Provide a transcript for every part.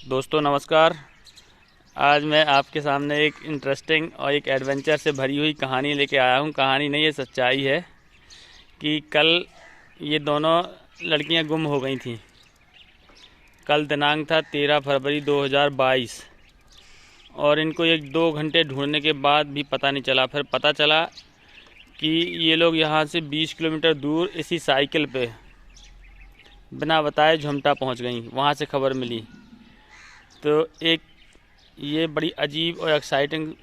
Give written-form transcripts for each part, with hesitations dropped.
दोस्तों नमस्कार। आज मैं आपके सामने एक इंटरेस्टिंग और एक एडवेंचर से भरी हुई कहानी लेके आया हूँ। कहानी नहीं, ये सच्चाई है कि कल ये दोनों लड़कियाँ गुम हो गई थीं। कल दिनांक था 13 फरवरी 2022 और इनको 1-2 घंटे ढूंढने के बाद भी पता नहीं चला। फिर पता चला कि ये लोग यहाँ से 20 किलोमीटर दूर इसी साइकिल पे बिना बताए झुमटा पहुँच गई। वहाँ से खबर मिली तो एक ये बड़ी अजीब और एक्साइटिंग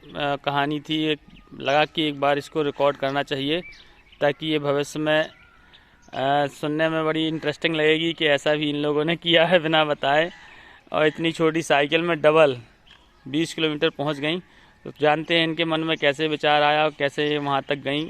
कहानी थी। लगा कि एक बार इसको रिकॉर्ड करना चाहिए ताकि ये भविष्य में सुनने में बड़ी इंटरेस्टिंग लगेगी कि ऐसा भी इन लोगों ने किया है बिना बताए और इतनी छोटी साइकिल में डबल 20 किलोमीटर पहुंच गई। तो जानते हैं इनके मन में कैसे विचार आया और कैसे ये वहां तक गई।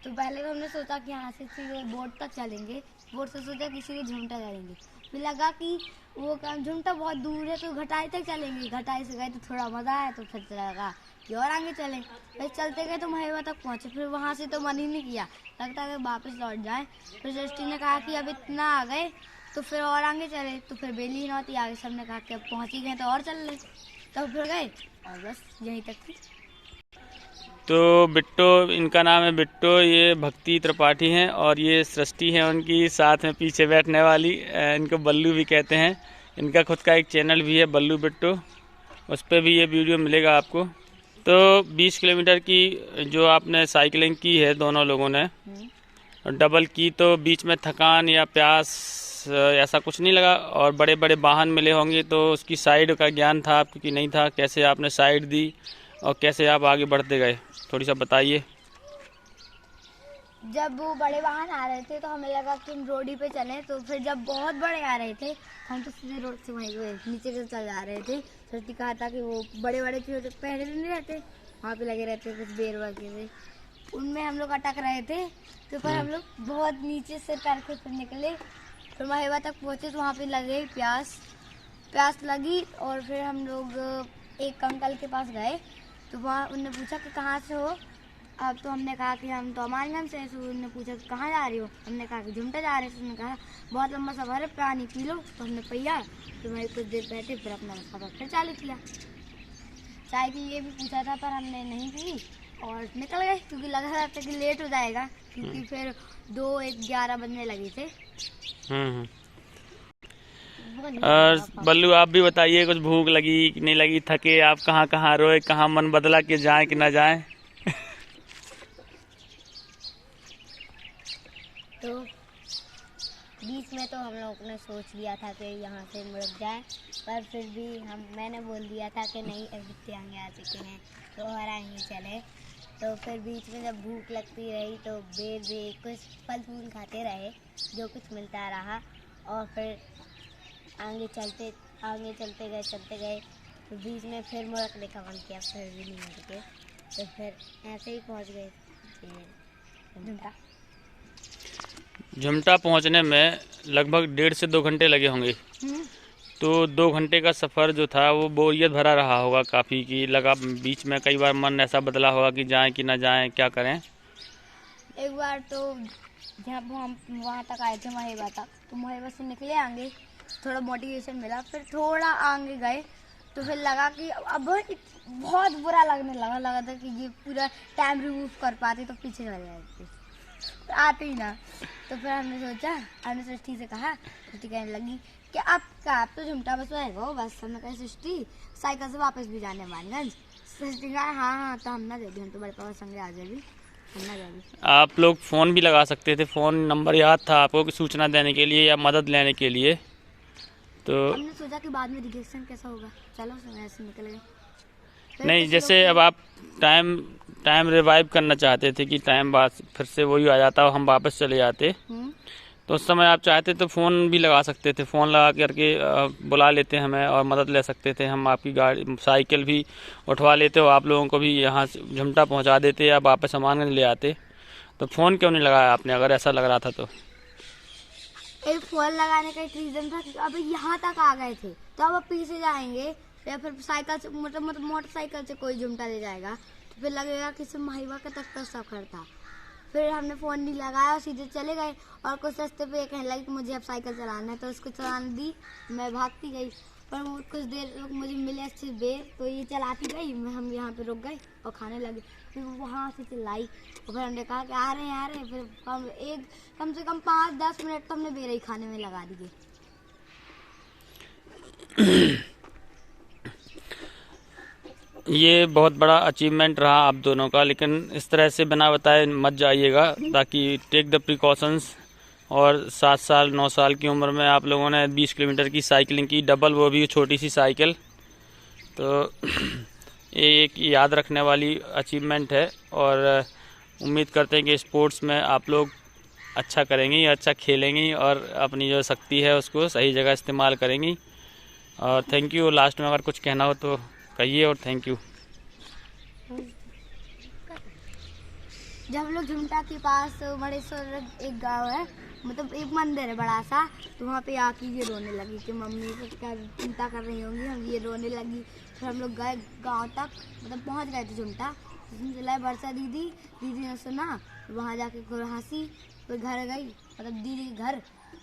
तो पहले तो हमने सोचा कि यहाँ से सीधे बोट तक चलेंगे। बोट से सोचा कि सीधे झुमटा जाएंगे। फिर लगा कि वो काम झुमटा बहुत दूर है तो घटाई तक चलेंगे। घटाई से गए तो थोड़ा मज़ा आया तो फिर लगा कि और आगे चलें। फिर चलते गए तो महेवा तक पहुँचे। फिर वहाँ से तो मन ही नहीं किया, लगता है कि वापस लौट जाएं। फिर सृष्टि ने कहा कि अब इतना आ गए तो फिर और आगे चले। तो फिर बेली नौती आगे सबने कहा कि अब पहुँच ही गए तो और चल ले। तो फिर गए और बस यहीं तक थी। तो बिट्टो, इनका नाम है बिट्टो, ये भक्ति त्रिपाठी हैं और ये सृष्टि है उनकी साथ में पीछे बैठने वाली। इनको बल्लू भी कहते हैं। इनका खुद का एक चैनल भी है बल्लू बिट्टो, उस पर भी ये वीडियो मिलेगा आपको। तो 20 किलोमीटर की जो आपने साइकिलिंग की है दोनों लोगों ने डबल की, तो बीच में थकान या प्यास ऐसा कुछ नहीं लगा? और बड़े बड़े वाहन मिले होंगे तो उसकी साइड का ज्ञान था आपको कि नहीं था? कैसे आपने साइड दी और कैसे आप आगे बढ़ते गए, थोड़ी सा बताइए। जब वो बड़े वाहन आ रहे थे तो हमें लगा कि हम रोड ही पे चलें। तो फिर जब बहुत बड़े आ रहे थे हम तो सीधे रोड से वहीं नीचे के चल जा रहे थे। सृष्टि कहा था कि वो बड़े बड़े थे पहले दिन नहीं रहते वहाँ पे लगे रहते कुछ बेर वगैरह, उनमें हम लोग अटक रहे थे। तो फिर हम लोग बहुत नीचे से करके फिर निकले। फिर महेवा तक पहुँचे तो वहाँ पे लगे प्यास लगी। और फिर हम लोग एक अंकल के पास गए तो वहाँ उनने पूछा कि कहाँ से हो अब? तो हमने कहा कि हम तो अमानगंज से। उन्होंने पूछा कि कहाँ जा रही हो? हमने कहा कि झुमटा जा रहे हैं। उन्होंने कहा बहुत लंबा सफ़र है, पानी पी लो। तो हमने पिया। तो मैं कुछ देर बैठे फिर अपना सफ़र फिर चालू किया। चाय के लिए भी पूछा था पर हमने नहीं पी और निकल गए क्योंकि लग रहा था कि लेट हो जाएगा क्योंकि फिर 2-1-11 बजने लगे थे। और बल्लू आप भी बताइए, कुछ भूख लगी कि नहीं लगी, थके आप, कहाँ कहाँ रोए, कहाँ मन बदला कि जाएं कि ना जाएं? तो बीच में तो हम लोग ने सोच लिया था कि यहाँ से मुड़ जाए, पर फिर भी मैंने बोल दिया था कि नहीं अभी आगे आ चुके हैं तो और आगे चले। तो फिर बीच में जब भूख लगती रही तो बेर कुछ फल फूल खाते रहे जो कुछ मिलता रहा। और फिर आगे चलते गए तो बीच में फिर मुड़कने का मन किया, फिर भी नहीं मुड़के। तो फिर ऐसे ही पहुँच गए झुमटा पहुंचने में लगभग 1.5 से 2 घंटे लगे होंगे। तो 2 घंटे का सफ़र जो था वो बोरियत भरा रहा होगा काफ़ी, कि लगा बीच में कई बार मन ऐसा बदला होगा कि जाएं कि ना जाएं, क्या करें। एक बार तो जब हम वहाँ तक आए थे महेवा तक तो महेवा से निकले आगे थोड़ा मोटिवेशन मिला। फिर थोड़ा आगे गए तो फिर लगा कि अब बहुत बुरा लगा था कि ये पूरा टाइम रिमूव कर पाते तो पीछे चले जाते तो आते ही ना। तो फिर हमने सृष्टि से कहा। सृष्टि कहने लगी कि आप तो झुमटा बस आएगा बस। हमने कहा सृष्टि साइकिल से वापस भी जाने मानगंज। सृष्टि कहा हाँ तो हम ना जाएगी, हम तो बड़े पापा संग आ जाएगी, हम ना जाएगी। आप लोग फ़ोन भी लगा सकते थे, फ़ोन नंबर याद था आपको कि सूचना देने के लिए या मदद लेने के लिए। तो हमने सोचा कि बाद में रिजेक्शन कैसा होगा, चलो ऐसे निकल गए। नहीं, जैसे अब आप टाइम रिवाइव करना चाहते थे कि टाइम बाद फिर से वही आ जाता और हम वापस चले जाते, तो उस समय आप चाहते तो फ़ोन भी लगा सकते थे। फ़ोन लगा करके बुला लेते हमें और मदद ले सकते थे। हम आपकी गाड़ी साइकिल भी उठवा लेते और आप लोगों को भी यहाँ से झुमटा पहुँचा देते या वापस अमानगंज ले आते। तो फ़ोन क्यों नहीं लगाया आपने अगर ऐसा लग रहा था तो? एक फ़ोन लगाने का एक रीज़न था कि अभी यहाँ तक आ गए थे तो अब पीछे जाएंगे या फिर साइकिल से मतलब मोटरसाइकिल से कोई झुमटा ले जाएगा तो फिर लगेगा कि सिर्फ महेवा का तक का सफ़र था। फिर हमने फ़ोन नहीं लगाया और सीधे चले गए। और कुछ रास्ते पे कहने लगी कि मुझे अब साइकिल चलाना है तो उसको चलाने दी, मैं भागती गई। पर वो कुछ देर मुझे मिले अच्छे बेर, तो ये चलाती गई, हम यहाँ पे रुक गए और खाने लगे। फिर वो वहाँ से चिल्लाई और फिर हमने कहा कि आ रहे हैं। फिर कम से कम 5-10 मिनट तो हमने बेर ही खाने में लगा दिए। ये बहुत बड़ा अचीवमेंट रहा आप दोनों का, लेकिन इस तरह से बिना बताए मत जाइएगा, ताकि टेक द प्रिकॉशंस। और 7 साल 9 साल की उम्र में आप लोगों ने 20 किलोमीटर की साइकिलिंग की, डबल, वो भी छोटी सी साइकिल। तो ये एक याद रखने वाली अचीवमेंट है, और उम्मीद करते हैं कि स्पोर्ट्स में आप लोग अच्छा करेंगी, अच्छा खेलेंगी और अपनी जो शक्ति है उसको सही जगह इस्तेमाल करेंगी। और थैंक यू। लास्ट में अगर कुछ कहना हो तो कहिए, और थैंक यू। जब हम लोग झुमटा के पास बड़ेश्वर एक गांव है, मतलब एक मंदिर है बड़ा सा, तो वहाँ पे आके ये रोने लगी कि मम्मी को क्या चिंता कर रही होंगी, हम ये रोने लगी। फिर हम लोग गए गांव तक, मतलब पहुँच गए थे झुमटा। उसमें चलाए वर्षा दीदी ने सुना, वहाँ जाके खुद हंसी। फिर घर गई, मतलब दीदी के घर,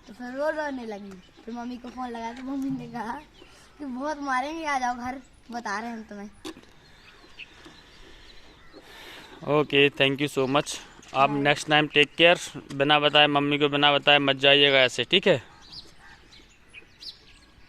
तो फिर वो रोने लगी। फिर मम्मी को फ़ोन लगाया तो मम्मी ने कहा कि बहुत मारेंगे, आ जाओ घर, बता रहे हैं हम तुम्हें। Okay, thank you so much. आप नेक्स्ट टाइम टेक केयर। बिना बताए, मम्मी को बिना बताए मत जाइएगा ऐसे, ठीक है।